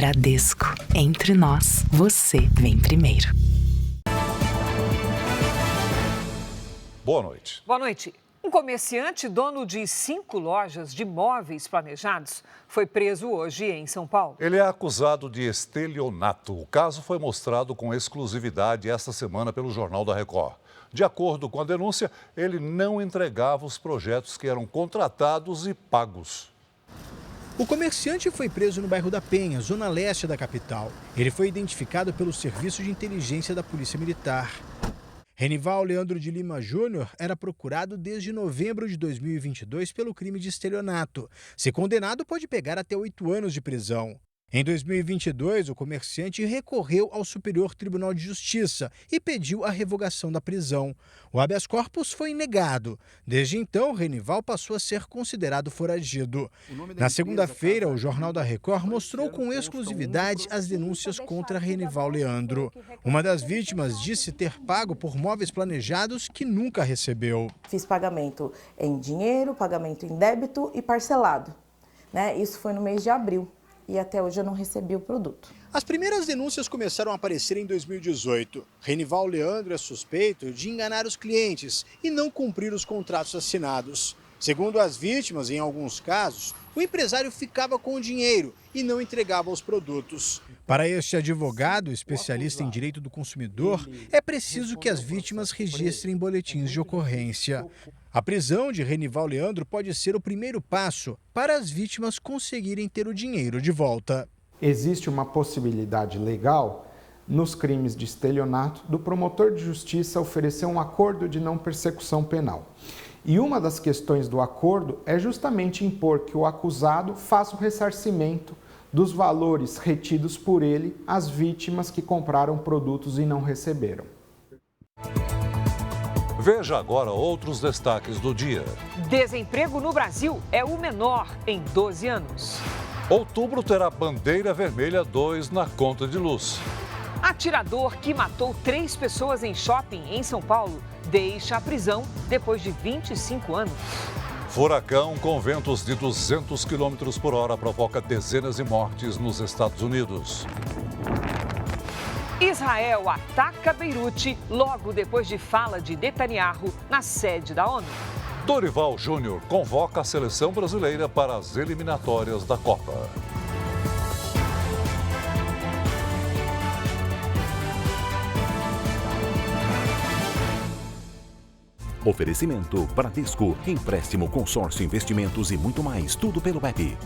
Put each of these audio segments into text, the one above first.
Bradesco. Entre nós, você vem primeiro. Boa noite. Boa noite. Um comerciante dono de 5 lojas de móveis planejados foi preso hoje em São Paulo. Ele é acusado de estelionato. O caso foi mostrado com exclusividade esta semana pelo Jornal da Record. De acordo com a denúncia, ele não entregava os projetos que eram contratados e pagos. O comerciante foi preso no bairro da Penha, zona leste da capital. Ele foi identificado pelo Serviço de Inteligência da Polícia Militar. Renival Leandro de Lima Júnior era procurado desde novembro de 2022 pelo crime de estelionato. Se condenado, pode pegar até 8 anos de prisão. Em 2022, o comerciante recorreu ao Superior Tribunal de Justiça e pediu a revogação da prisão. O habeas corpus foi negado. Desde então, Renival passou a ser considerado foragido. Na segunda-feira, o Jornal da Record mostrou com exclusividade as denúncias contra Renival Leandro. Uma das vítimas disse ter pago por móveis planejados que nunca recebeu. Fiz pagamento em dinheiro, pagamento em débito e parcelado. Isso foi no mês de abril. E até hoje eu não recebi o produto. As primeiras denúncias começaram a aparecer em 2018. Renival Leandro é suspeito de enganar os clientes e não cumprir os contratos assinados. Segundo as vítimas, em alguns casos, o empresário ficava com o dinheiro e não entregava os produtos. Para este advogado, especialista em direito do consumidor, é preciso que as vítimas registrem boletins de ocorrência. A prisão de Renival Leandro pode ser o primeiro passo para as vítimas conseguirem ter o dinheiro de volta. Existe uma possibilidade legal, nos crimes de estelionato, do promotor de justiça oferecer um acordo de não persecução penal. E uma das questões do acordo é justamente impor que o acusado faça o ressarcimento dos valores retidos por ele às vítimas que compraram produtos e não receberam. Veja agora outros destaques do dia. Desemprego no Brasil é o menor em 12 anos. Outubro terá bandeira vermelha 2 na conta de luz. Atirador que matou 3 pessoas em shopping em São Paulo deixa a prisão depois de 25 anos. Furacão com ventos de 200 km por hora provoca dezenas de mortes nos Estados Unidos. Israel ataca Beirute logo depois de fala de Netanyahu na sede da ONU. Dorival Júnior convoca a seleção brasileira para as eliminatórias da Copa. Oferecimento Bradesco, empréstimo, consórcio, investimentos e muito mais, tudo pelo app.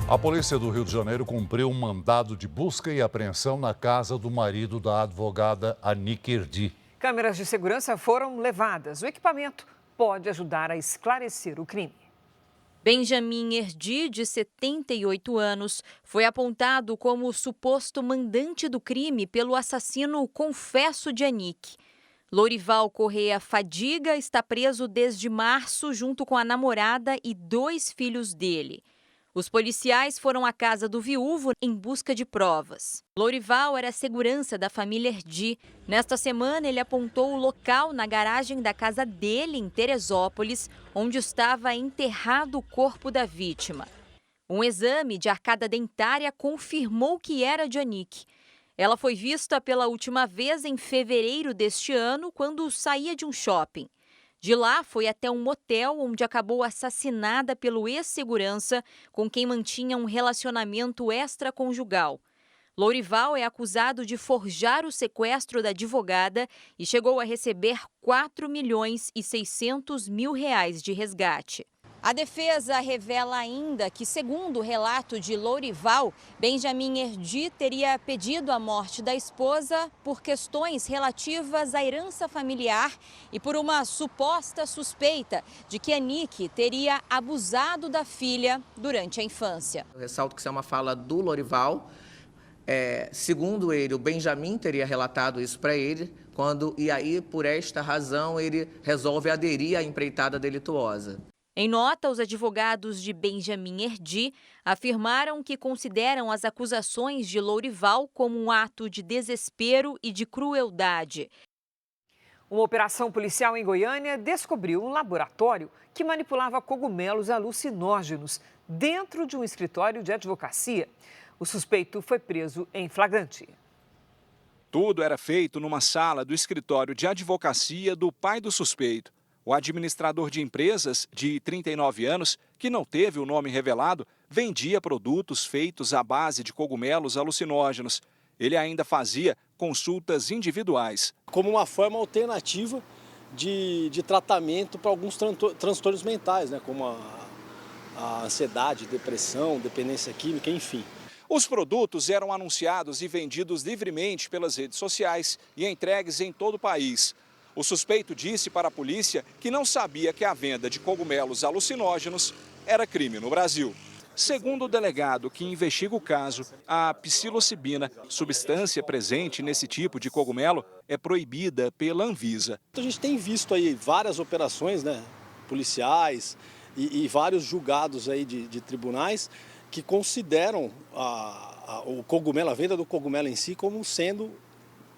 A polícia do Rio de Janeiro cumpriu um mandado de busca e apreensão na casa do marido da advogada Anique Erdi. Câmeras de segurança foram levadas. O equipamento pode ajudar a esclarecer o crime. Benjamin Erdi, de 78 anos, foi apontado como o suposto mandante do crime pelo assassino confesso de Anique. Lorival Correia Fadiga está preso desde março junto com a namorada e 2 filhos dele. Os policiais foram à casa do viúvo em busca de provas. Lorival era a segurança da família Erdi. Nesta semana, ele apontou o local na garagem da casa dele, em Teresópolis, onde estava enterrado o corpo da vítima. Um exame de arcada dentária confirmou que era de Anique. Ela foi vista pela última vez em fevereiro deste ano, quando saía de um shopping. De lá, foi até um motel onde acabou assassinada pelo ex-segurança com quem mantinha um relacionamento extraconjugal. Lorival é acusado de forjar o sequestro da advogada e chegou a receber R$4.600.000 de resgate. A defesa revela ainda que, segundo o relato de Lorival, Benjamin Erdi teria pedido a morte da esposa por questões relativas à herança familiar e por uma suposta suspeita de que Anique teria abusado da filha durante a infância. Eu ressalto que isso é uma fala do Lorival. Segundo ele, o Benjamin teria relatado isso para ele, e aí, por esta razão, ele resolve aderir à empreitada delituosa. Em nota, os advogados de Benjamin Erdi afirmaram que consideram as acusações de Lorival como um ato de desespero e de crueldade. Uma operação policial em Goiânia descobriu um laboratório que manipulava cogumelos alucinógenos dentro de um escritório de advocacia. O suspeito foi preso em flagrante. Tudo era feito numa sala do escritório de advocacia do pai do suspeito. O administrador de empresas, de 39 anos, que não teve o nome revelado, vendia produtos feitos à base de cogumelos alucinógenos. Ele ainda fazia consultas individuais. Como uma forma alternativa de tratamento para alguns transtornos mentais, né? Como a ansiedade, depressão, dependência química, enfim. Os produtos eram anunciados e vendidos livremente pelas redes sociais e entregues em todo o país. O suspeito disse para a polícia que não sabia que a venda de cogumelos alucinógenos era crime no Brasil. Segundo o delegado que investiga o caso, a psilocibina, substância presente nesse tipo de cogumelo, é proibida pela Anvisa. A gente tem visto aí várias operações, né, policiais e vários julgados aí de tribunais que consideram o cogumelo, a venda do cogumelo em si, como sendo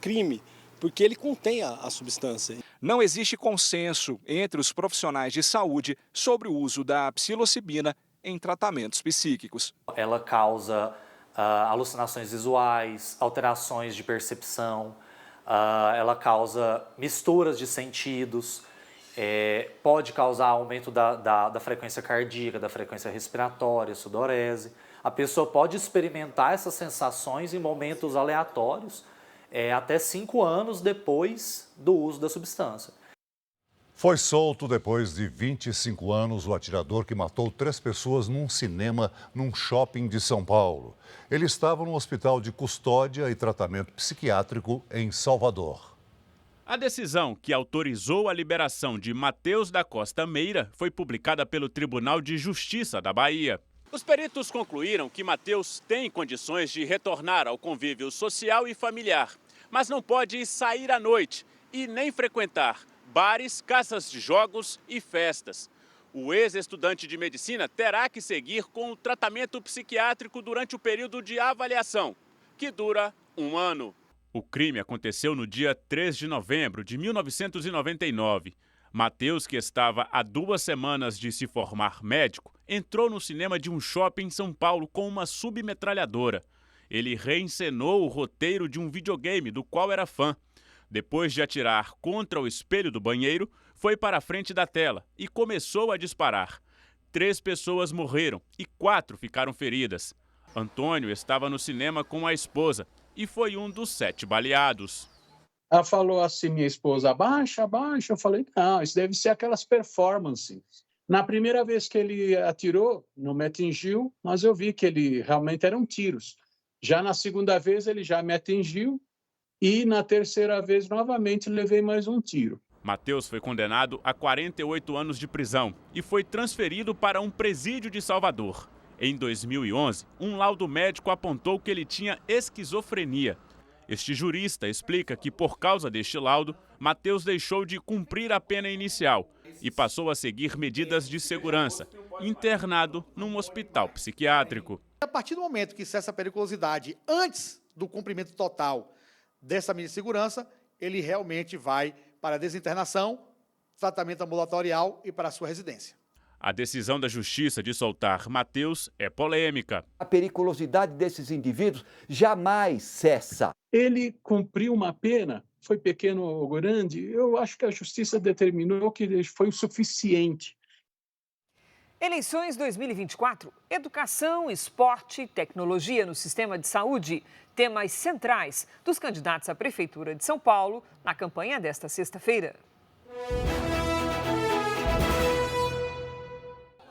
crime, porque ele contém a substância. Não existe consenso entre os profissionais de saúde sobre o uso da psilocibina em tratamentos psíquicos. Ela causa alucinações visuais, alterações de percepção, ela causa misturas de sentidos, pode causar aumento da frequência cardíaca, da frequência respiratória, sudorese. A pessoa pode experimentar essas sensações em momentos aleatórios, até 5 anos depois do uso da substância. Foi solto depois de 25 anos o atirador que matou 3 pessoas num cinema num shopping de São Paulo. Ele estava no hospital de custódia e tratamento psiquiátrico em Salvador. A decisão que autorizou a liberação de Matheus da Costa Meira foi publicada pelo Tribunal de Justiça da Bahia. Os peritos concluíram que Matheus tem condições de retornar ao convívio social e familiar, mas não pode sair à noite e nem frequentar bares, casas de jogos e festas. O ex-estudante de medicina terá que seguir com o tratamento psiquiátrico durante o período de avaliação, que dura 1 ano. O crime aconteceu no dia 3 de novembro de 1999. Matheus, que estava há 2 semanas de se formar médico, entrou no cinema de um shopping em São Paulo com uma submetralhadora. Ele reencenou o roteiro de um videogame do qual era fã. Depois de atirar contra o espelho do banheiro, foi para a frente da tela e começou a disparar. 3 pessoas morreram e 4 ficaram feridas. Antônio estava no cinema com a esposa e foi um dos 7 baleados. Ela falou assim, minha esposa, abaixa, abaixa. Eu falei, não, isso deve ser aquelas performances. Na primeira vez que ele atirou, não me atingiu, mas eu vi que ele realmente eram tiros. Já na segunda vez ele já me atingiu. E na terceira vez, novamente, levei mais um tiro. Matheus foi condenado a 48 anos de prisão e foi transferido para um presídio de Salvador. Em 2011, um laudo médico apontou que ele tinha esquizofrenia. Este jurista explica que, por causa deste laudo, Matheus deixou de cumprir a pena inicial e passou a seguir medidas de segurança, internado num hospital psiquiátrico. A partir do momento que cessa a periculosidade antes do cumprimento total dessa medida de segurança, ele realmente vai para a desinternação, tratamento ambulatorial e para a sua residência. A decisão da Justiça de soltar Matheus é polêmica. A periculosidade desses indivíduos jamais cessa. Ele cumpriu uma pena, foi pequeno ou grande, eu acho que a Justiça determinou que foi o suficiente. Eleições 2024, educação, esporte, tecnologia no sistema de saúde, temas centrais dos candidatos à Prefeitura de São Paulo na campanha desta sexta-feira.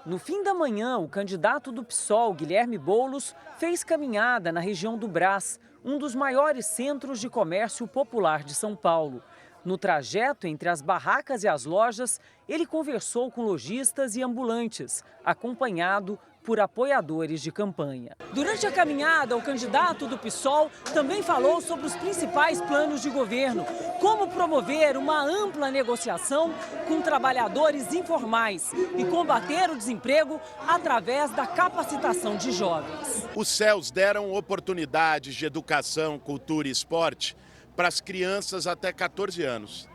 No fim da manhã, o candidato do PSOL, Guilherme Boulos, fez caminhada na região do Brás, um dos maiores centros de comércio popular de São Paulo. No trajeto entre as barracas e as lojas, ele conversou com lojistas e ambulantes, acompanhado por apoiadores de campanha. Durante a caminhada, o candidato do PSOL também falou sobre os principais planos de governo, como promover uma ampla negociação com trabalhadores informais e combater o desemprego através da capacitação de jovens. Os céus deram oportunidades de educação, cultura e esporte para as crianças até 14 anos.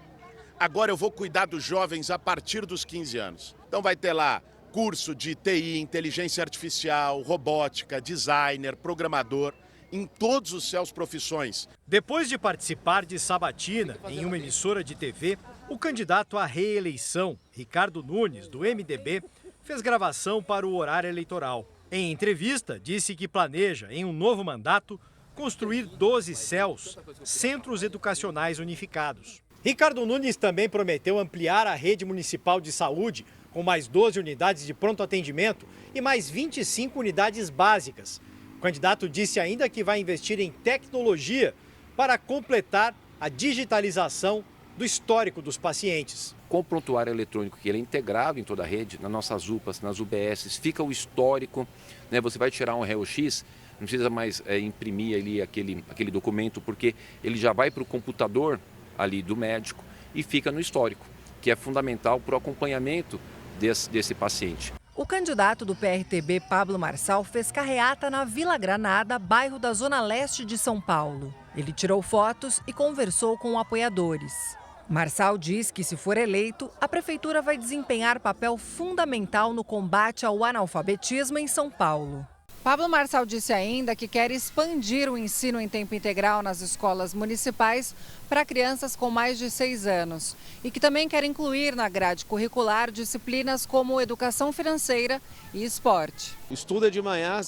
agora eu vou cuidar dos jovens a partir dos 15 anos. Então vai ter lá curso de TI, inteligência artificial, robótica, designer, programador, em todos os céus profissões. Depois de participar de sabatina em uma emissora de TV, o candidato à reeleição, Ricardo Nunes, do MDB, fez gravação para o horário eleitoral. Em entrevista, disse que planeja, em um novo mandato, construir 12 CELs, Centros Educacionais Unificados. Ricardo Nunes também prometeu ampliar a rede municipal de saúde, com mais 12 unidades de pronto atendimento e mais 25 unidades básicas. O candidato disse ainda que vai investir em tecnologia para completar a digitalização do histórico dos pacientes. Com o prontuário eletrônico, que ele é integrado em toda a rede, nas nossas UPAs, nas UBSs, fica o histórico, né? Você vai tirar um raio-x, não precisa mais imprimir ali aquele documento, porque ele já vai para o computador ali do médico e fica no histórico, que é fundamental para o acompanhamento desse paciente. O candidato do PRTB, Pablo Marçal, fez carreata na Vila Granada, bairro da Zona Leste de São Paulo. Ele tirou fotos e conversou com apoiadores. Marçal diz que, se for eleito, a prefeitura vai desempenhar papel fundamental no combate ao analfabetismo em São Paulo. Pablo Marçal disse ainda que quer expandir o ensino em tempo integral nas escolas municipais para crianças com mais de 6 anos e que também quer incluir na grade curricular disciplinas como educação financeira e esporte. Estuda de manhã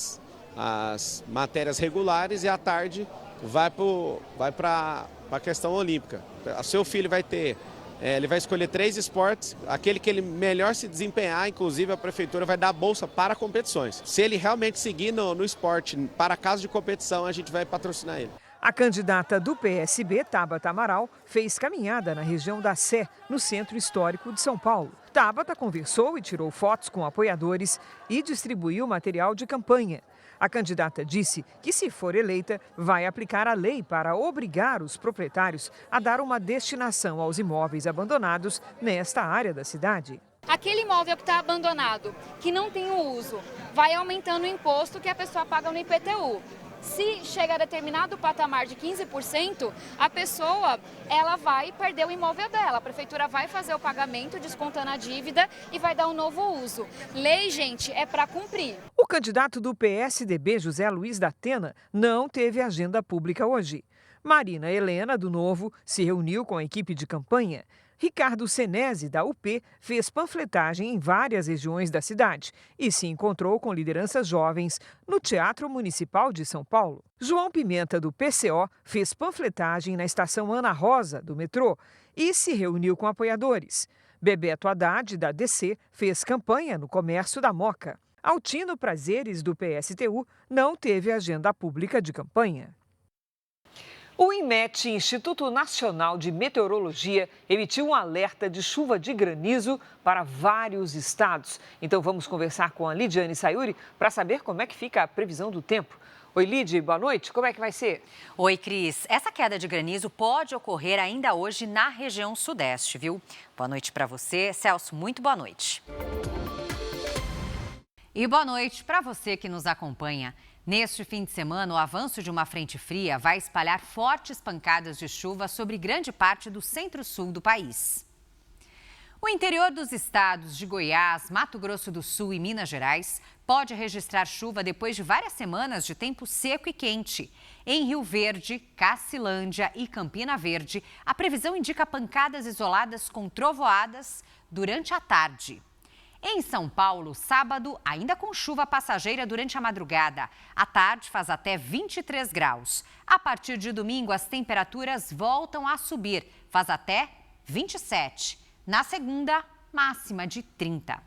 as matérias regulares e à tarde vai para a questão olímpica. O seu filho vai ter... ele vai escolher 3 esportes, aquele que ele melhor se desempenhar, inclusive a prefeitura vai dar bolsa para competições. Se ele realmente seguir no esporte, para caso de competição, a gente vai patrocinar ele. A candidata do PSB, Tabata Amaral, fez caminhada na região da Sé, no Centro Histórico de São Paulo. Tabata conversou e tirou fotos com apoiadores e distribuiu material de campanha. A candidata disse que, se for eleita, vai aplicar a lei para obrigar os proprietários a dar uma destinação aos imóveis abandonados nesta área da cidade. Aquele imóvel que está abandonado, que não tem o uso, vai aumentando o imposto que a pessoa paga no IPTU. Se chega a determinado patamar de 15%, a pessoa ela vai perder o imóvel dela. A prefeitura vai fazer o pagamento, descontando a dívida e vai dar um novo uso. Lei, gente, é para cumprir. O candidato do PSDB, José Luiz da Atena, não teve agenda pública hoje. Marina Helena, do Novo, se reuniu com a equipe de campanha. Ricardo Senesi, da UP, fez panfletagem em várias regiões da cidade e se encontrou com lideranças jovens no Teatro Municipal de São Paulo. João Pimenta, do PCO, fez panfletagem na estação Ana Rosa, do metrô, e se reuniu com apoiadores. Bebeto Haddad, da DC, fez campanha no comércio da Moca. Altino Prazeres, do PSTU, não teve agenda pública de campanha. O INMET, Instituto Nacional de Meteorologia, emitiu um alerta de chuva de granizo para vários estados. Então vamos conversar com a Lidiane Sayuri para saber como é que fica a previsão do tempo. Oi, Lid, boa noite. Como é que vai ser? Oi, Cris. Essa queda de granizo pode ocorrer ainda hoje na região sudeste, viu? Boa noite para você. Celso, muito boa noite. E boa noite para você que nos acompanha. Neste fim de semana, o avanço de uma frente fria vai espalhar fortes pancadas de chuva sobre grande parte do centro-sul do país. O interior dos estados de Goiás, Mato Grosso do Sul e Minas Gerais pode registrar chuva depois de várias semanas de tempo seco e quente. Em Rio Verde, Cacilândia e Campina Verde, a previsão indica pancadas isoladas com trovoadas durante a tarde. Em São Paulo, sábado, ainda com chuva passageira durante a madrugada. À tarde, faz até 23 graus. A partir de domingo, as temperaturas voltam a subir. Faz até 27. Na segunda, máxima de 30.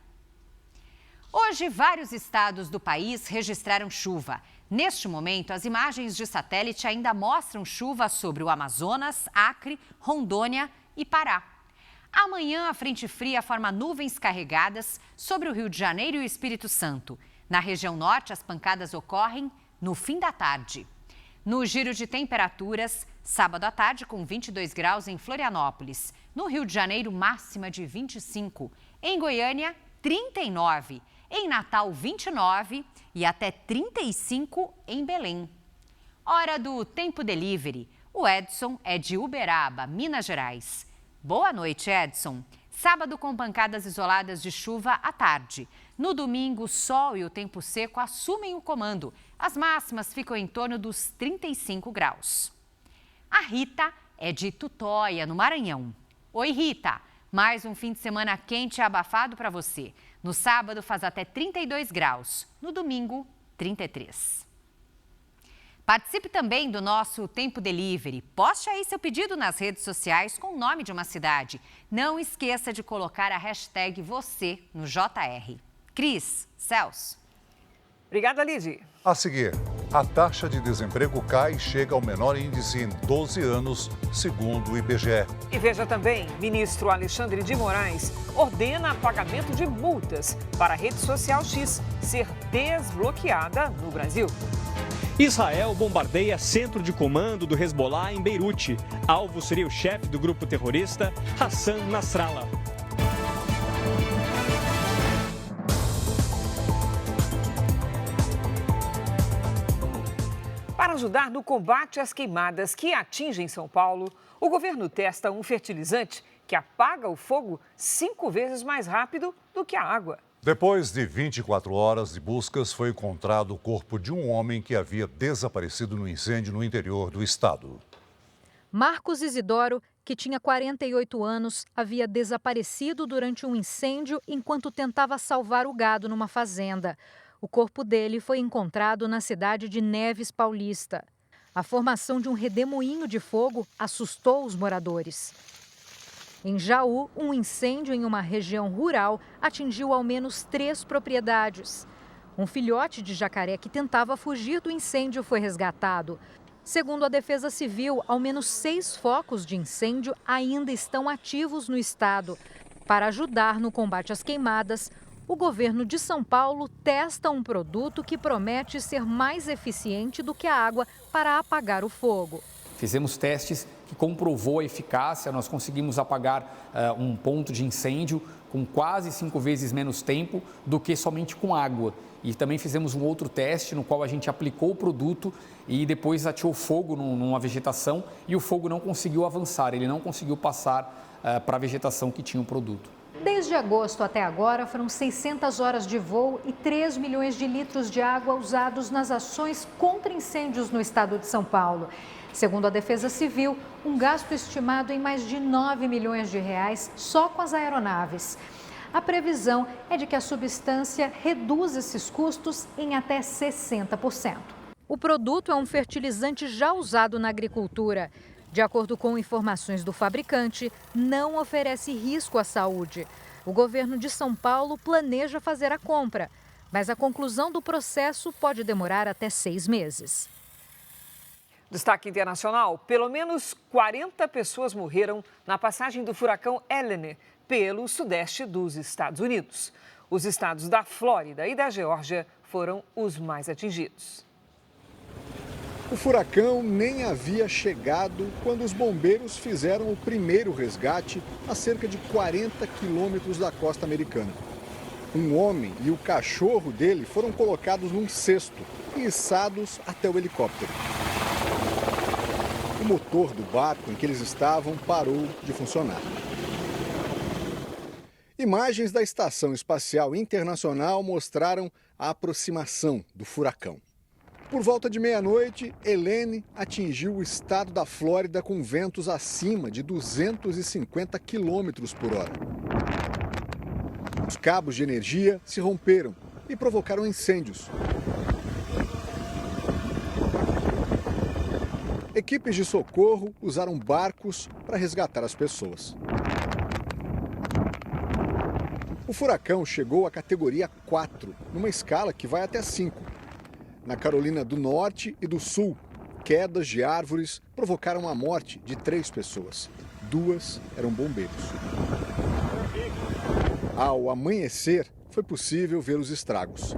Hoje, vários estados do país registraram chuva. Neste momento, as imagens de satélite ainda mostram chuva sobre o Amazonas, Acre, Rondônia e Pará. Amanhã, a frente fria forma nuvens carregadas sobre o Rio de Janeiro e o Espírito Santo. Na região norte, as pancadas ocorrem no fim da tarde. No giro de temperaturas, sábado à tarde com 22 graus em Florianópolis. No Rio de Janeiro, máxima de 25. Em Goiânia, 39. Em Natal, 29 e até 35 em Belém. Hora do Tempo Delivery. O Edson é de Uberaba, Minas Gerais. Boa noite, Edson. Sábado com pancadas isoladas de chuva à tarde. No domingo, o sol e o tempo seco assumem o comando. As máximas ficam em torno dos 35 graus. A Rita é de Tutóia, no Maranhão. Oi, Rita. Mais um fim de semana quente e abafado para você. No sábado faz até 32 graus. No domingo, 33. Participe também do nosso Tempo Delivery. Poste aí seu pedido nas redes sociais com o nome de uma cidade. Não esqueça de colocar a hashtag você no JR. Cris, Celso. Obrigada, Lidy. A seguir, a taxa de desemprego cai e chega ao menor índice em 12 anos, segundo o IBGE. E veja também, ministro Alexandre de Moraes ordena pagamento de multas para a rede social X ser desbloqueada no Brasil. Israel bombardeia centro de comando do Hezbollah em Beirute. Alvo seria o chefe do grupo terrorista, Hassan Nasrallah. Para ajudar no combate às queimadas que atingem São Paulo, o governo testa um fertilizante que apaga o fogo 5 vezes mais rápido do que a água. Depois de 24 horas de buscas, foi encontrado o corpo de um homem que havia desaparecido no incêndio no interior do estado. Marcos Isidoro, que tinha 48 anos, havia desaparecido durante um incêndio enquanto tentava salvar o gado numa fazenda. O corpo dele foi encontrado na cidade de Neves Paulista. A formação de um redemoinho de fogo assustou os moradores. Em Jaú, um incêndio em uma região rural atingiu ao menos 3 propriedades. Um filhote de jacaré que tentava fugir do incêndio foi resgatado. Segundo a Defesa Civil, ao menos 6 focos de incêndio ainda estão ativos no estado. Para ajudar no combate às queimadas, o governo de São Paulo testa um produto que promete ser mais eficiente do que a água para apagar o fogo. Fizemos testes que comprovou a eficácia, nós conseguimos apagar um ponto de incêndio com quase 5 vezes menos tempo do que somente com água. E também fizemos um outro teste no qual a gente aplicou o produto e depois ateou fogo numa vegetação e o fogo não conseguiu avançar, ele não conseguiu passar para a vegetação que tinha o produto. Desde agosto até agora, foram 600 horas de voo e 3 milhões de litros de água usados nas ações contra incêndios no estado de São Paulo. Segundo a Defesa Civil, um gasto estimado em mais de 9 milhões de reais só com as aeronaves. A previsão é de que a substância reduza esses custos em até 60%. O produto é um fertilizante já usado na agricultura. De acordo com informações do fabricante, não oferece risco à saúde. O governo de São Paulo planeja fazer a compra, mas a conclusão do processo pode demorar até 6 meses. Destaque internacional: pelo menos 40 pessoas morreram na passagem do furacão Helene pelo sudeste dos Estados Unidos. Os estados da Flórida e da Geórgia foram os mais atingidos. O furacão nem havia chegado quando os bombeiros fizeram o primeiro resgate a cerca de 40 quilômetros da costa americana. Um homem e o cachorro dele foram colocados num cesto e içados até o helicóptero. O motor do barco em que eles estavam parou de funcionar. Imagens da Estação Espacial Internacional mostraram a aproximação do furacão. Por volta de meia-noite, Helene atingiu o estado da Flórida com ventos acima de 250 quilômetros por hora. Os cabos de energia se romperam e provocaram incêndios. Equipes de socorro usaram barcos para resgatar as pessoas. O furacão chegou à categoria 4, numa escala que vai até 5. Na Carolina do Norte e do Sul, quedas de árvores provocaram a morte de 3 pessoas. 2 eram bombeiros. Ao amanhecer, foi possível ver os estragos.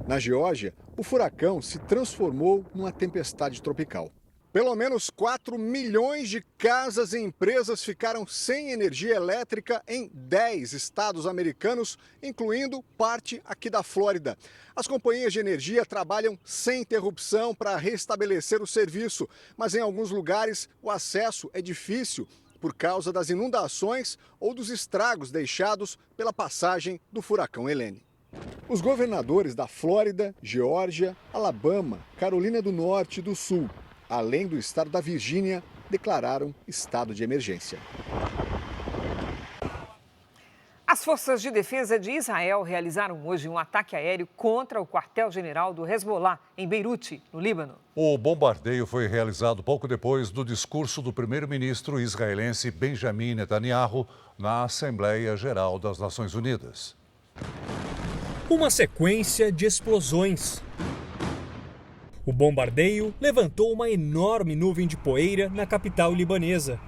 Na Geórgia, o furacão se transformou numa tempestade tropical. Pelo menos 4 milhões de casas e empresas ficaram sem energia elétrica em 10 estados americanos, incluindo parte aqui da Flórida. As companhias de energia trabalham sem interrupção para restabelecer o serviço, mas em alguns lugares o acesso é difícil por causa das inundações ou dos estragos deixados pela passagem do furacão Helene. Os governadores da Flórida, Geórgia, Alabama, Carolina do Norte e do Sul, além do estado da Virgínia, declararam estado de emergência. As forças de defesa de Israel realizaram hoje um ataque aéreo contra o quartel-general do Hezbollah, em Beirute, no Líbano. O bombardeio foi realizado pouco depois do discurso do primeiro-ministro israelense Benjamin Netanyahu na Assembleia Geral das Nações Unidas. Uma sequência de explosões. O bombardeio levantou uma enorme nuvem de poeira na capital libanesa.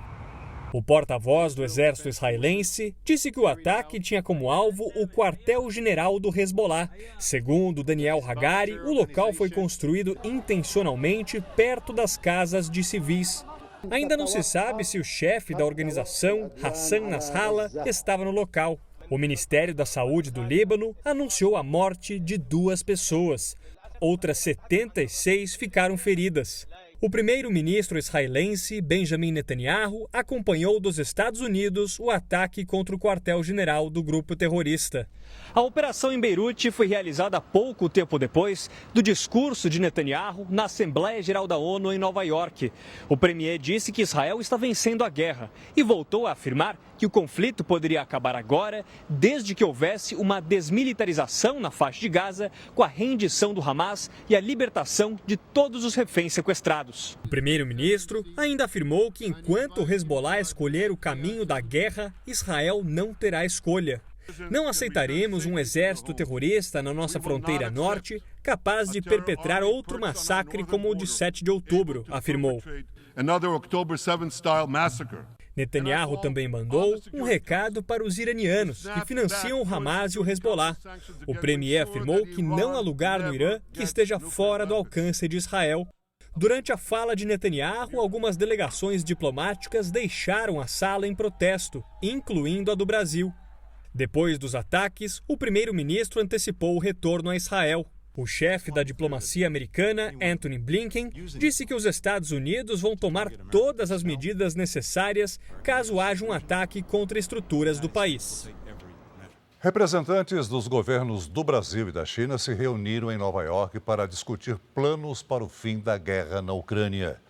O porta-voz do exército israelense disse que o ataque tinha como alvo o quartel-general do Hezbollah. Segundo Daniel Hagari, o local foi construído intencionalmente perto das casas de civis. Ainda não se sabe se o chefe da organização, Hassan Nasrallah, estava no local. O Ministério da Saúde do Líbano anunciou a morte de 2 pessoas. Outras 76 ficaram feridas. O primeiro-ministro israelense, Benjamin Netanyahu, acompanhou dos Estados Unidos o ataque contra o quartel-general do grupo terrorista. A operação em Beirute foi realizada pouco tempo depois do discurso de Netanyahu na Assembleia Geral da ONU em Nova York. O premier disse que Israel está vencendo a guerra e voltou a afirmar que o conflito poderia acabar agora, desde que houvesse uma desmilitarização na faixa de Gaza, com a rendição do Hamas e a libertação de todos os reféns sequestrados. O primeiro-ministro ainda afirmou que enquanto o Hezbollah escolher o caminho da guerra, Israel não terá escolha. Não aceitaremos um exército terrorista na nossa fronteira norte capaz de perpetrar outro massacre como o de 7 de outubro, afirmou. Netanyahu também mandou um recado para os iranianos que financiam o Hamas e o Hezbollah. O premier afirmou que não há lugar no Irã que esteja fora do alcance de Israel. Durante a fala de Netanyahu, algumas delegações diplomáticas deixaram a sala em protesto, incluindo a do Brasil. Depois dos ataques, o primeiro-ministro antecipou o retorno a Israel. O chefe da diplomacia americana, Antony Blinken, disse que os Estados Unidos vão tomar todas as medidas necessárias caso haja um ataque contra estruturas do país. Representantes dos governos do Brasil e da China se reuniram em Nova York para discutir planos para o fim da guerra na Ucrânia.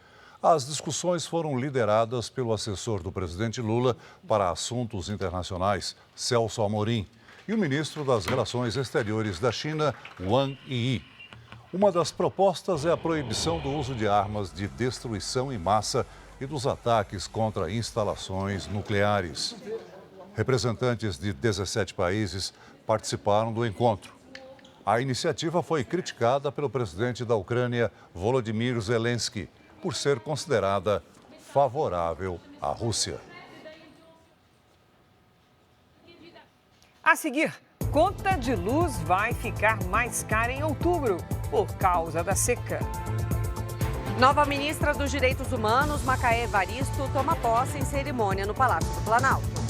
As discussões foram lideradas pelo assessor do presidente Lula para assuntos internacionais, Celso Amorim, e o ministro das Relações Exteriores da China, Wang Yi. Uma das propostas é a proibição do uso de armas de destruição em massa e dos ataques contra instalações nucleares. Representantes de 17 países participaram do encontro. A iniciativa foi criticada pelo presidente da Ucrânia, Volodymyr Zelensky, por ser considerada favorável à Rússia. A seguir, conta de luz vai ficar mais cara em outubro por causa da seca. Nova ministra dos Direitos Humanos, Macaé Evaristo, toma posse em cerimônia no Palácio do Planalto.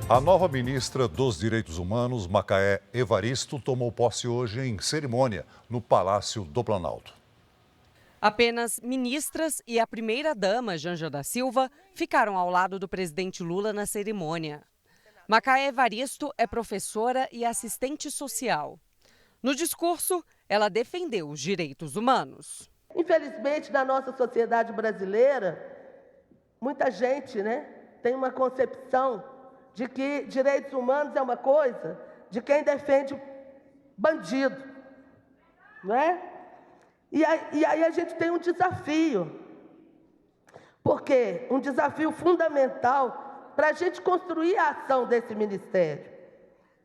A nova ministra dos Direitos Humanos, Macaé Evaristo, tomou posse hoje em cerimônia no Palácio do Planalto. Apenas ministras e a primeira-dama, Janja da Silva, ficaram ao lado do presidente Lula na cerimônia. Macaé Evaristo é professora e assistente social. No discurso, ela defendeu os direitos humanos. Infelizmente, na nossa sociedade brasileira, muita gente, tem uma concepção de que direitos humanos é uma coisa de quem defende bandido, não é? E aí a gente tem um desafio, porque um desafio fundamental para a gente construir a ação desse ministério,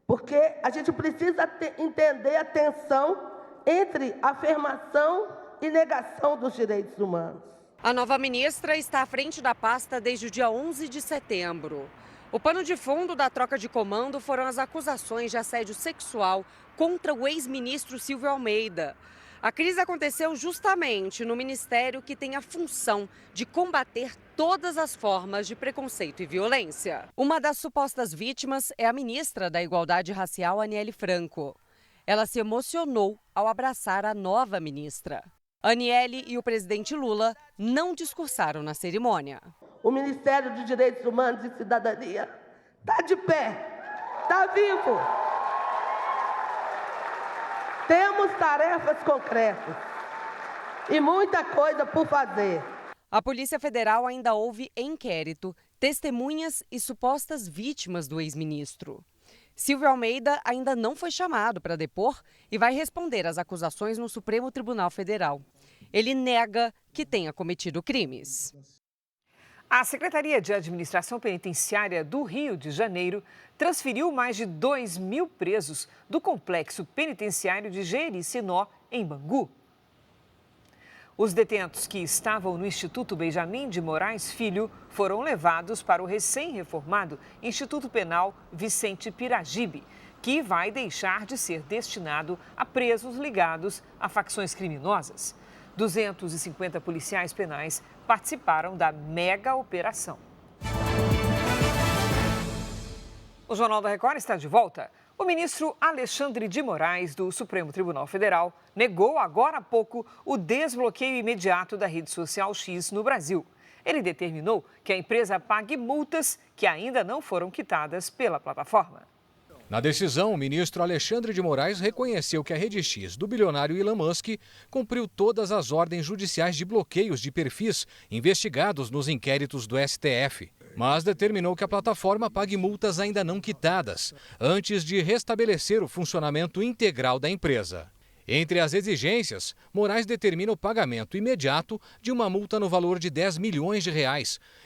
porque a gente precisa entender a tensão entre afirmação e negação dos direitos humanos. A nova ministra está à frente da pasta desde o dia 11 de setembro. O pano de fundo da troca de comando foram as acusações de assédio sexual contra o ex-ministro Silvio Almeida. A crise aconteceu justamente no ministério que tem a função de combater todas as formas de preconceito e violência. Uma das supostas vítimas é a ministra da Igualdade Racial, Aniele Franco. Ela se emocionou ao abraçar a nova ministra. Aniele e o presidente Lula não discursaram na cerimônia. O Ministério de Direitos Humanos e Cidadania está de pé, está vivo. Temos tarefas concretas e muita coisa por fazer. A Polícia Federal ainda houve inquérito, testemunhas e supostas vítimas do ex-ministro. Silvio Almeida ainda não foi chamado para depor e vai responder às acusações no Supremo Tribunal Federal. Ele nega que tenha cometido crimes. A Secretaria de Administração Penitenciária do Rio de Janeiro transferiu mais de 2.000 presos do complexo penitenciário de Jericinó, em Bangu. Os detentos que estavam no Instituto Benjamin de Moraes Filho foram levados para o recém-reformado Instituto Penal Vicente Piragibe, que vai deixar de ser destinado a presos ligados a facções criminosas. 250 policiais penais participaram da mega operação. O Jornal da Record está de volta. O ministro Alexandre de Moraes, do Supremo Tribunal Federal, negou agora há pouco o desbloqueio imediato da rede social X no Brasil. Ele determinou que a empresa pague multas que ainda não foram quitadas pela plataforma. Na decisão, o ministro Alexandre de Moraes reconheceu que a Rede X do bilionário Elon Musk cumpriu todas as ordens judiciais de bloqueios de perfis investigados nos inquéritos do STF, mas determinou que a plataforma pague multas ainda não quitadas, antes de restabelecer o funcionamento integral da empresa. Entre as exigências, Moraes determina o pagamento imediato de uma multa no valor de R$10 milhões,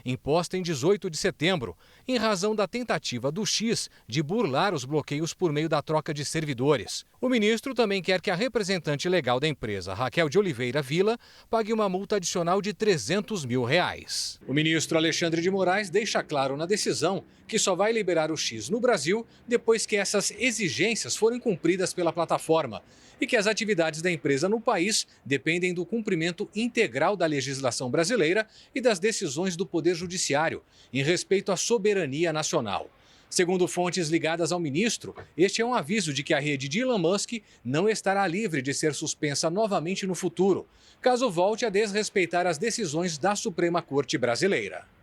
imposta em 18 de setembro, em razão da tentativa do X de burlar os bloqueios por meio da troca de servidores. O ministro também quer que a representante legal da empresa, Raquel de Oliveira Vila, pague uma multa adicional de R$300 mil. O ministro Alexandre de Moraes deixa claro na decisão que só vai liberar o X no Brasil depois que essas exigências forem cumpridas pela plataforma e que as atividades da empresa no país dependem do cumprimento integral da legislação brasileira e das decisões do Poder Judiciário, em respeito à soberania nacional. Segundo fontes ligadas ao ministro, este é um aviso de que a rede de Elon Musk não estará livre de ser suspensa novamente no futuro, caso volte a desrespeitar as decisões da Suprema Corte Brasileira.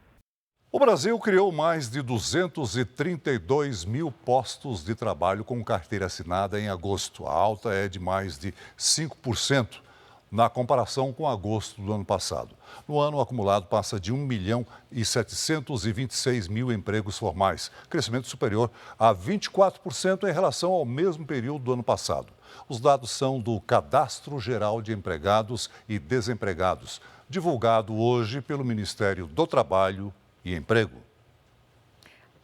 O Brasil criou mais de 232 mil postos de trabalho com carteira assinada em agosto. A alta é de mais de 5% na comparação com agosto do ano passado. No ano, o acumulado passa de 1.726.000 empregos formais, crescimento superior a 24% em relação ao mesmo período do ano passado. Os dados são do Cadastro Geral de Empregados e Desempregados, divulgado hoje pelo Ministério do Trabalho e Emprego.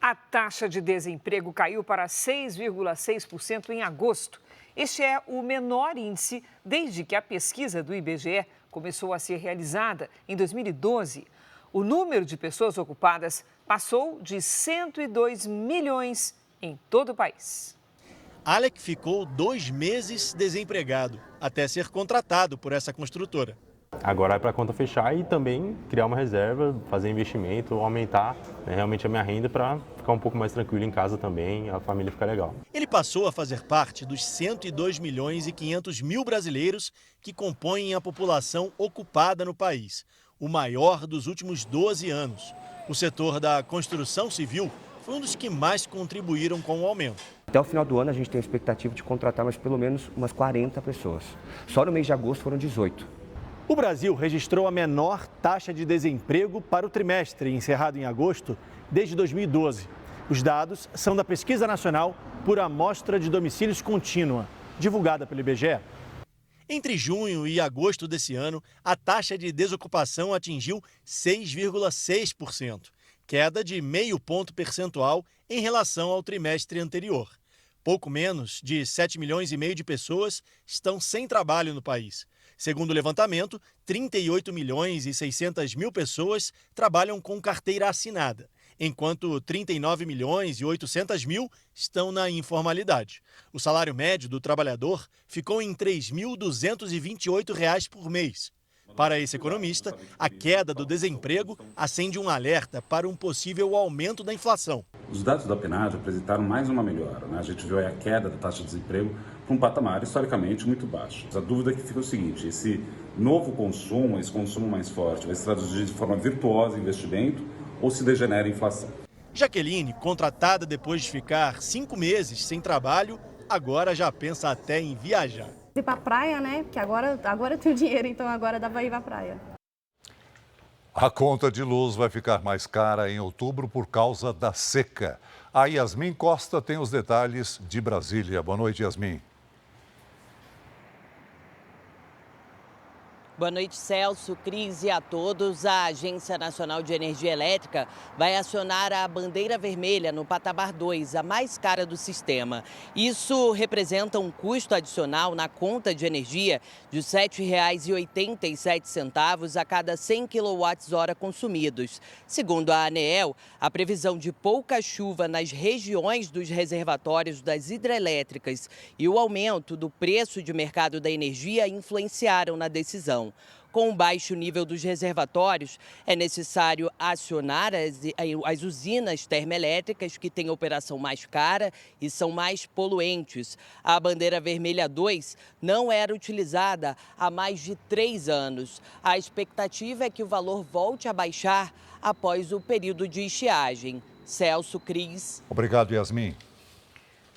A taxa de desemprego caiu para 6,6% em agosto. Este é o menor índice desde que a pesquisa do IBGE começou a ser realizada em 2012. O número de pessoas ocupadas passou de 102 milhões em todo o país. Alec ficou 2 meses desempregado, até ser contratado por essa construtora. Agora é para a conta fechar e também criar uma reserva, fazer investimento, aumentar realmente a minha renda para ficar um pouco mais tranquilo em casa também, a família ficar legal. Ele passou a fazer parte dos 102 milhões e 500 mil brasileiros que compõem a população ocupada no país, o maior dos últimos 12 anos. O setor da construção civil foi um dos que mais contribuíram com o aumento. Até o final do ano a gente tem a expectativa de contratar pelo menos umas 40 pessoas. Só no mês de agosto foram 18. O Brasil registrou a menor taxa de desemprego para o trimestre encerrado em agosto desde 2012. Os dados são da Pesquisa Nacional por Amostra de Domicílios Contínua, divulgada pelo IBGE. Entre junho e agosto desse ano, a taxa de desocupação atingiu 6,6%, queda de 0,5 ponto percentual em relação ao trimestre anterior. Pouco menos de 7,5 milhões de pessoas estão sem trabalho no país. Segundo o levantamento, 38 milhões e 600 mil pessoas trabalham com carteira assinada. enquanto 39 milhões e 800 mil estão na informalidade. O salário médio do trabalhador ficou em R$ 3.228 por mês. Para esse economista, a queda do desemprego acende um alerta para um possível aumento da inflação. Os dados da PNAD apresentaram mais uma melhora, né? A gente viu a queda da taxa de desemprego para um patamar historicamente muito baixo. A dúvida que fica é o seguinte: esse novo consumo, esse consumo mais forte, vai se traduzir de forma virtuosa em investimento ou se degenera em inflação? Jaqueline, contratada depois de ficar 5 meses sem trabalho, agora já pensa até em viajar. Ir para a praia, né? Porque agora eu tenho dinheiro, então agora dá para ir para a praia. A conta de luz vai ficar mais cara em outubro por causa da seca. A Yasmin Costa tem os detalhes de Brasília. Boa noite, Yasmin. Boa noite, Celso, Cris e a todos. A Agência Nacional de Energia Elétrica vai acionar a bandeira vermelha no patamar 2, a mais cara do sistema. Isso representa um custo adicional na conta de energia de R$ 7,87 a cada 100 kWh consumidos. Segundo a ANEEL, a previsão de pouca chuva nas regiões dos reservatórios das hidrelétricas e o aumento do preço de mercado da energia influenciaram na decisão. Com o baixo nível dos reservatórios, é necessário acionar as usinas termoelétricas que têm operação mais cara e são mais poluentes. A bandeira vermelha 2 não era utilizada há mais de 3 anos. A expectativa é que o valor volte a baixar após o período de estiagem. Celso, Cris. Obrigado, Yasmin.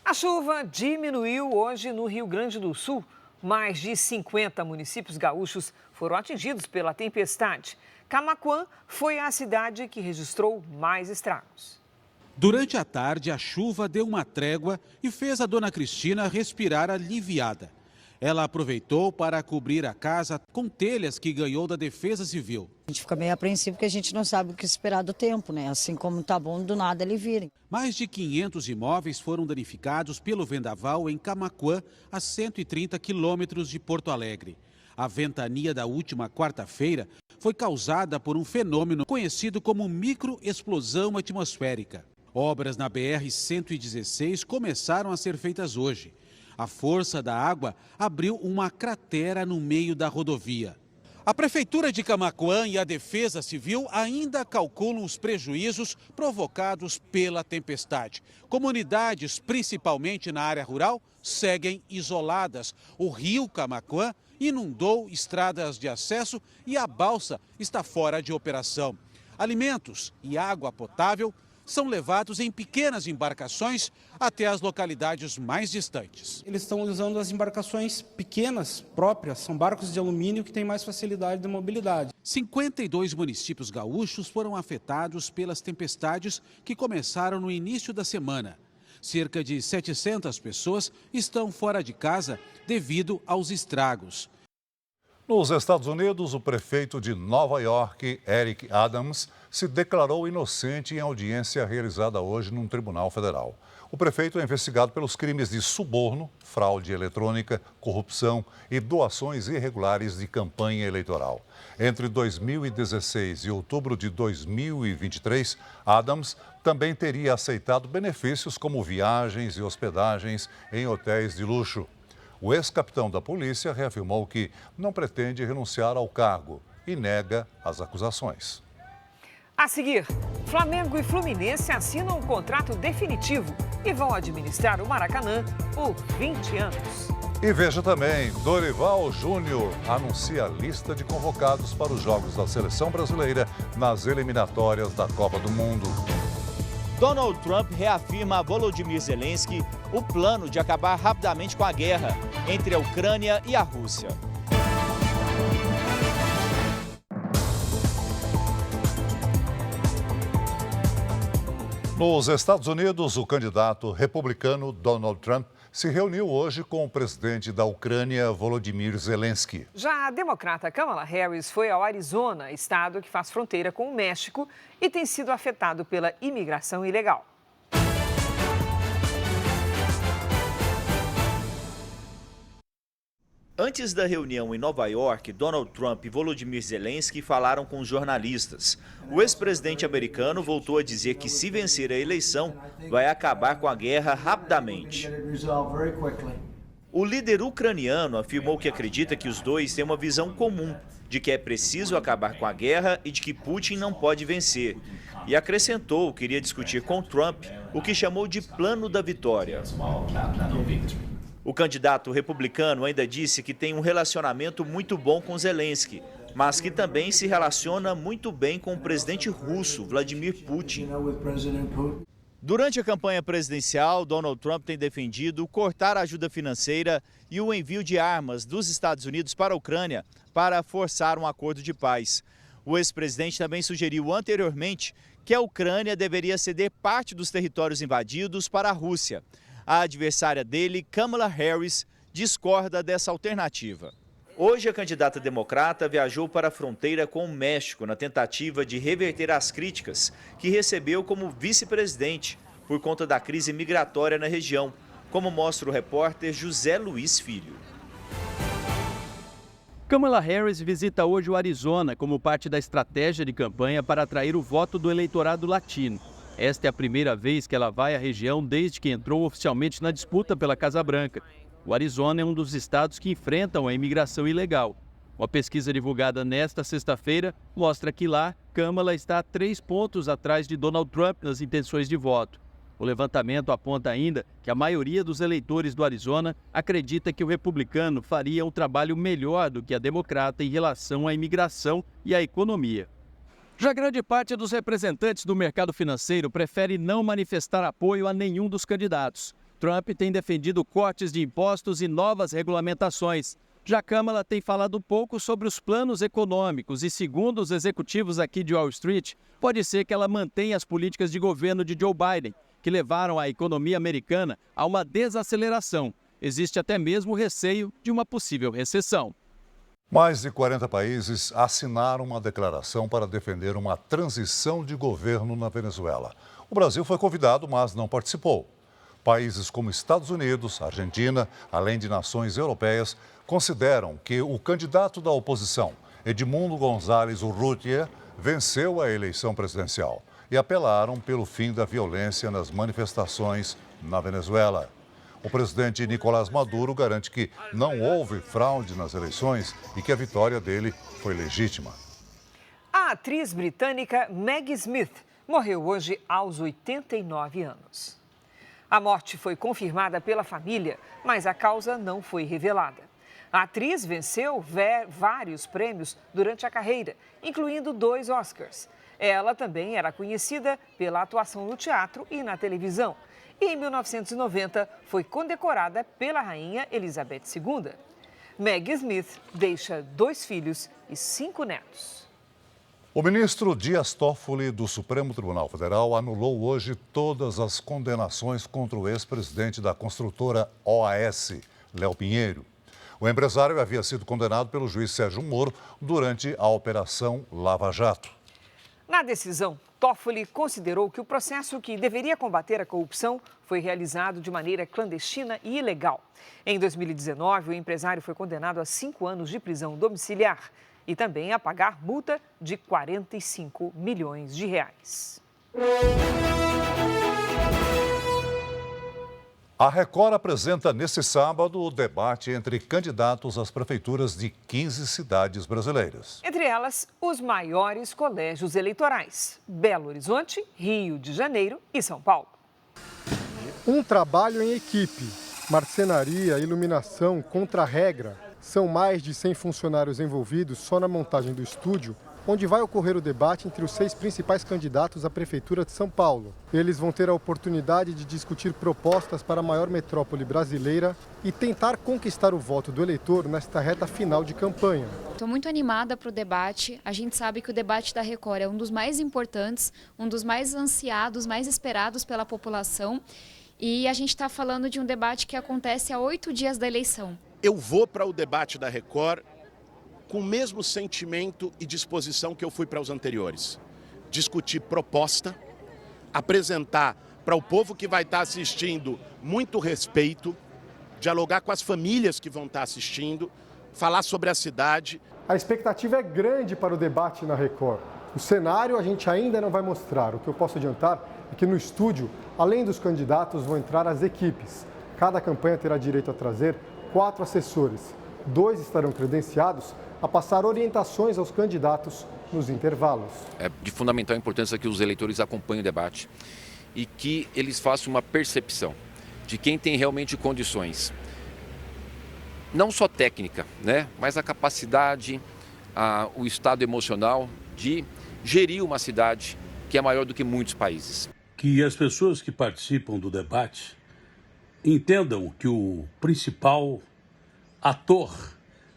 A chuva diminuiu hoje no Rio Grande do Sul. Mais de 50 municípios gaúchos foram atingidos pela tempestade. Camaquã foi a cidade que registrou mais estragos. Durante a tarde, a chuva deu uma trégua e fez a dona Cristina respirar aliviada. Ela aproveitou para cobrir a casa com telhas que ganhou da Defesa Civil. A gente fica meio apreensivo porque a gente não sabe o que esperar do tempo, né? Assim como tá bom, do nada ele vira. Mais de 500 imóveis foram danificados pelo vendaval em Camaquã, a 130 quilômetros de Porto Alegre. A ventania da última quarta-feira foi causada por um fenômeno conhecido como microexplosão atmosférica. Obras na BR-116 começaram a ser feitas hoje. A força da água abriu uma cratera no meio da rodovia. A Prefeitura de Camaquã e a Defesa Civil ainda calculam os prejuízos provocados pela tempestade. Comunidades, principalmente na área rural, seguem isoladas. O rio Camaquã inundou estradas de acesso e a balsa está fora de operação. Alimentos e água potável são levados em pequenas embarcações até as localidades mais distantes. Eles estão usando as embarcações pequenas próprias, são barcos de alumínio que têm mais facilidade de mobilidade. 52 municípios gaúchos foram afetados pelas tempestades que começaram no início da semana. Cerca de 700 pessoas estão fora de casa devido aos estragos. Nos Estados Unidos, o prefeito de Nova York, Eric Adams, se declarou inocente em audiência realizada hoje num tribunal federal. O prefeito é investigado pelos crimes de suborno, fraude eletrônica, corrupção e doações irregulares de campanha eleitoral. Entre 2016 e outubro de 2023, Adams também teria aceitado benefícios como viagens e hospedagens em hotéis de luxo. O ex-capitão da polícia reafirmou que não pretende renunciar ao cargo e nega as acusações. A seguir, Flamengo e Fluminense assinam um contrato definitivo e vão administrar o Maracanã por 20 anos. E veja também, Dorival Júnior anuncia a lista de convocados para os Jogos da Seleção Brasileira nas eliminatórias da Copa do Mundo. Donald Trump reafirma a Volodymyr Zelensky o plano de acabar rapidamente com a guerra entre a Ucrânia e a Rússia. Nos Estados Unidos, o candidato republicano Donald Trump se reuniu hoje com o presidente da Ucrânia, Volodymyr Zelensky. Já a democrata Kamala Harris foi ao Arizona, estado que faz fronteira com o México e tem sido afetado pela imigração ilegal. Antes da reunião em Nova York, Donald Trump e Volodymyr Zelensky falaram com os jornalistas. O ex-presidente americano voltou a dizer que, se vencer a eleição, vai acabar com a guerra rapidamente. O líder ucraniano afirmou que acredita que os dois têm uma visão comum, de que é preciso acabar com a guerra e de que Putin não pode vencer. E acrescentou que iria discutir com Trump o que chamou de plano da vitória. O candidato republicano ainda disse que tem um relacionamento muito bom com Zelensky, mas que também se relaciona muito bem com o presidente russo, Vladimir Putin. Durante a campanha presidencial, Donald Trump tem defendido cortar a ajuda financeira e o envio de armas dos Estados Unidos para a Ucrânia para forçar um acordo de paz. O ex-presidente também sugeriu anteriormente que a Ucrânia deveria ceder parte dos territórios invadidos para a Rússia. A adversária dele, Kamala Harris, discorda dessa alternativa. Hoje, a candidata democrata viajou para a fronteira com o México na tentativa de reverter as críticas que recebeu como vice-presidente por conta da crise migratória na região, como mostra o repórter José Luiz Filho. Kamala Harris visita hoje o Arizona como parte da estratégia de campanha para atrair o voto do eleitorado latino. Esta é a primeira vez que ela vai à região desde que entrou oficialmente na disputa pela Casa Branca. O Arizona é um dos estados que enfrentam a imigração ilegal. Uma pesquisa divulgada nesta sexta-feira mostra que lá, Kamala está 3 pontos atrás de Donald Trump nas intenções de voto. O levantamento aponta ainda que a maioria dos eleitores do Arizona acredita que o republicano faria um trabalho melhor do que a democrata em relação à imigração e à economia. Já grande parte dos representantes do mercado financeiro prefere não manifestar apoio a nenhum dos candidatos. Trump tem defendido cortes de impostos e novas regulamentações. Já Kamala tem falado pouco sobre os planos econômicos e, segundo os executivos aqui de Wall Street, pode ser que ela mantenha as políticas de governo de Joe Biden, que levaram a economia americana a uma desaceleração. Existe até mesmo receio de uma possível recessão. Mais de 40 países assinaram uma declaração para defender uma transição de governo na Venezuela. O Brasil foi convidado, mas não participou. Países como Estados Unidos, Argentina, além de nações europeias, consideram que o candidato da oposição, Edmundo González Urrutia, venceu a eleição presidencial e apelaram pelo fim da violência nas manifestações na Venezuela. O presidente Nicolás Maduro garante que não houve fraude nas eleições e que a vitória dele foi legítima. A atriz britânica Maggie Smith morreu hoje aos 89 anos. A morte foi confirmada pela família, mas a causa não foi revelada. A atriz venceu vários prêmios durante a carreira, incluindo 2 Oscars. Ela também era conhecida pela atuação no teatro e na televisão. E em 1990 foi condecorada pela rainha Elizabeth II. Maggie Smith deixa 2 filhos e 5 netos. O ministro Dias Toffoli, do Supremo Tribunal Federal, anulou hoje todas as condenações contra o ex-presidente da construtora OAS, Léo Pinheiro. O empresário havia sido condenado pelo juiz Sérgio Moro durante a Operação Lava Jato. Na decisão, Toffoli considerou que o processo que deveria combater a corrupção foi realizado de maneira clandestina e ilegal. Em 2019, o empresário foi condenado a 5 anos de prisão domiciliar e também a pagar multa de 45 milhões de reais. A Record apresenta nesse sábado o debate entre candidatos às prefeituras de 15 cidades brasileiras. Entre elas, os maiores colégios eleitorais: Belo Horizonte, Rio de Janeiro e São Paulo. Um trabalho em equipe, marcenaria, iluminação, contra-regra. São mais de 100 funcionários envolvidos só na montagem do estúdio, onde vai ocorrer o debate entre os 6 principais candidatos à Prefeitura de São Paulo. Eles vão ter a oportunidade de discutir propostas para a maior metrópole brasileira e tentar conquistar o voto do eleitor nesta reta final de campanha. Estou muito animada para o debate. A gente sabe que o debate da Record é um dos mais importantes, um dos mais ansiados, mais esperados pela população. E a gente está falando de um debate que acontece há 8 dias da eleição. Eu vou para o debate da Record com o mesmo sentimento e disposição que eu fui para os anteriores. Discutir proposta, apresentar para o povo que vai estar assistindo muito respeito, dialogar com as famílias que vão estar assistindo, falar sobre a cidade. A expectativa é grande para o debate na Record. O cenário a gente ainda não vai mostrar. O que eu posso adiantar é que no estúdio, além dos candidatos, vão entrar as equipes. Cada campanha terá direito a trazer 4 assessores. 2 estarão credenciados a passar orientações aos candidatos nos intervalos. É de fundamental importância que os eleitores acompanhem o debate e que eles façam uma percepção de quem tem realmente condições, não só técnica, né, mas a capacidade, o estado emocional de gerir uma cidade que é maior do que muitos países. Que as pessoas que participam do debate entendam que o principal ator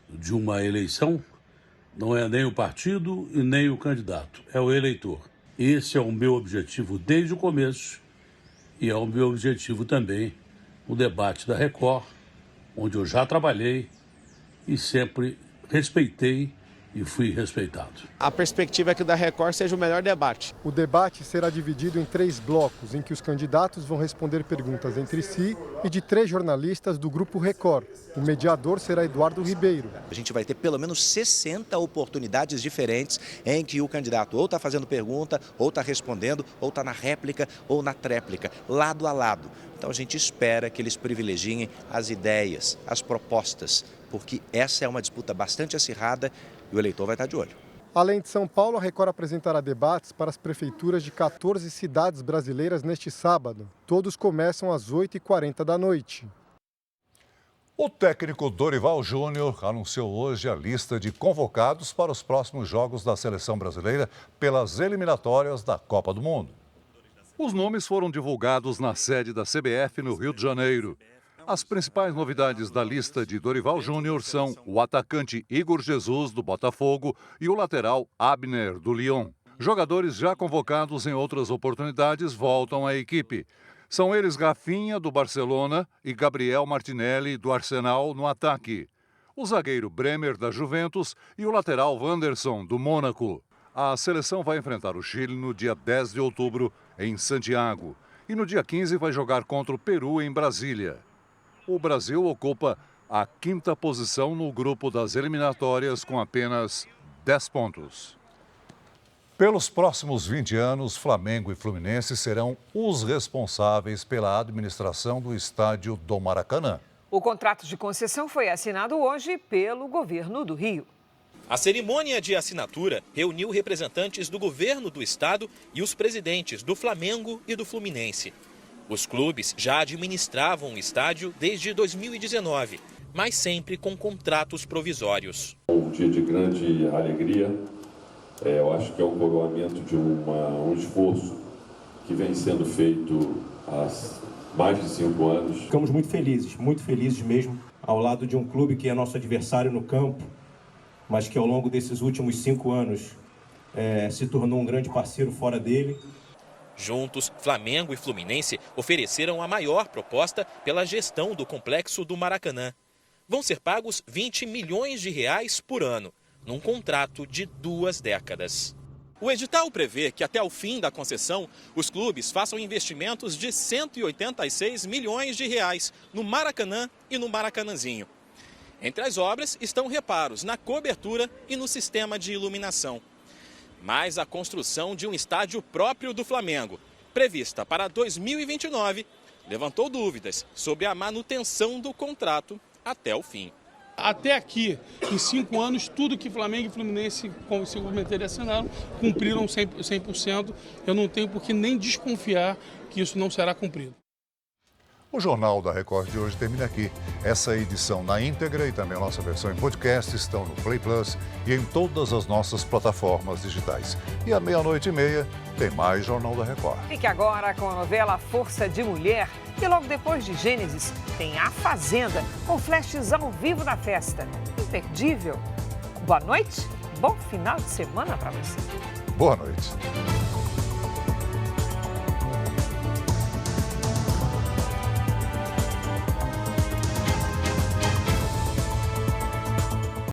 de uma eleição não é nem o partido e nem o candidato, é o eleitor. Esse é o meu objetivo desde o começo e é o meu objetivo também no debate da Record, onde eu já trabalhei e sempre respeitei e fui respeitado. A perspectiva é que o da Record seja o melhor debate. O debate será dividido em 3 blocos, em que os candidatos vão responder perguntas entre si e de 3 jornalistas do Grupo Record. O mediador será Eduardo Ribeiro. A gente vai ter pelo menos 60 oportunidades diferentes em que o candidato ou está fazendo pergunta, ou está respondendo, ou está na réplica ou na tréplica, lado a lado. Então a gente espera que eles privilegiem as ideias, as propostas, porque essa é uma disputa bastante acirrada e o eleitor vai estar de olho. Além de São Paulo, a Record apresentará debates para as prefeituras de 14 cidades brasileiras neste sábado. Todos começam às 8h40 da noite. O técnico Dorival Júnior anunciou hoje a lista de convocados para os próximos jogos da seleção brasileira pelas eliminatórias da Copa do Mundo. Os nomes foram divulgados na sede da CBF no Rio de Janeiro. As principais novidades da lista de Dorival Júnior são o atacante Igor Jesus, do Botafogo, e o lateral Abner, do Lyon. Jogadores já convocados em outras oportunidades voltam à equipe. São eles Rafinha, do Barcelona, e Gabriel Martinelli, do Arsenal, no ataque. O zagueiro Bremer, da Juventus, e o lateral Wanderson, do Mônaco. A seleção vai enfrentar o Chile no dia 10 de outubro, em Santiago. E no dia 15 vai jogar contra o Peru, em Brasília. O Brasil ocupa a 5ª posição no grupo das eliminatórias com apenas 10 pontos. Pelos próximos 20 anos, Flamengo e Fluminense serão os responsáveis pela administração do estádio do Maracanã. O contrato de concessão foi assinado hoje pelo governo do Rio. A cerimônia de assinatura reuniu representantes do governo do estado e os presidentes do Flamengo e do Fluminense. Os clubes já administravam o estádio desde 2019, mas sempre com contratos provisórios. Um dia de grande alegria, eu acho que é o coroamento de um esforço que vem sendo feito há mais de 5 anos. Ficamos muito felizes mesmo, ao lado de um clube que é nosso adversário no campo, mas que ao longo desses últimos 5 anos se tornou um grande parceiro fora dele. Juntos, Flamengo e Fluminense ofereceram a maior proposta pela gestão do complexo do Maracanã. Vão ser pagos R$20 milhões por ano, num contrato de 2 décadas. O edital prevê que até o fim da concessão, os clubes façam investimentos de R$186 milhões no Maracanã e no Maracanãzinho. Entre as obras estão reparos na cobertura e no sistema de iluminação. Mas a construção de um estádio próprio do Flamengo, prevista para 2029, levantou dúvidas sobre a manutenção do contrato até o fim. Até aqui, em 5 anos, tudo que Flamengo e Fluminense se comprometeram e assinaram, cumpriram 100%. Eu não tenho por que nem desconfiar que isso não será cumprido. O Jornal da Record de hoje termina aqui. Essa edição na íntegra e também a nossa versão em podcast estão no Play Plus e em todas as nossas plataformas digitais. E à 00:30 tem mais Jornal da Record. Fique agora com a novela Força de Mulher. E logo depois de Gênesis, tem A Fazenda, com flashes ao vivo da festa. Imperdível. Boa noite, bom final de semana para você. Boa noite.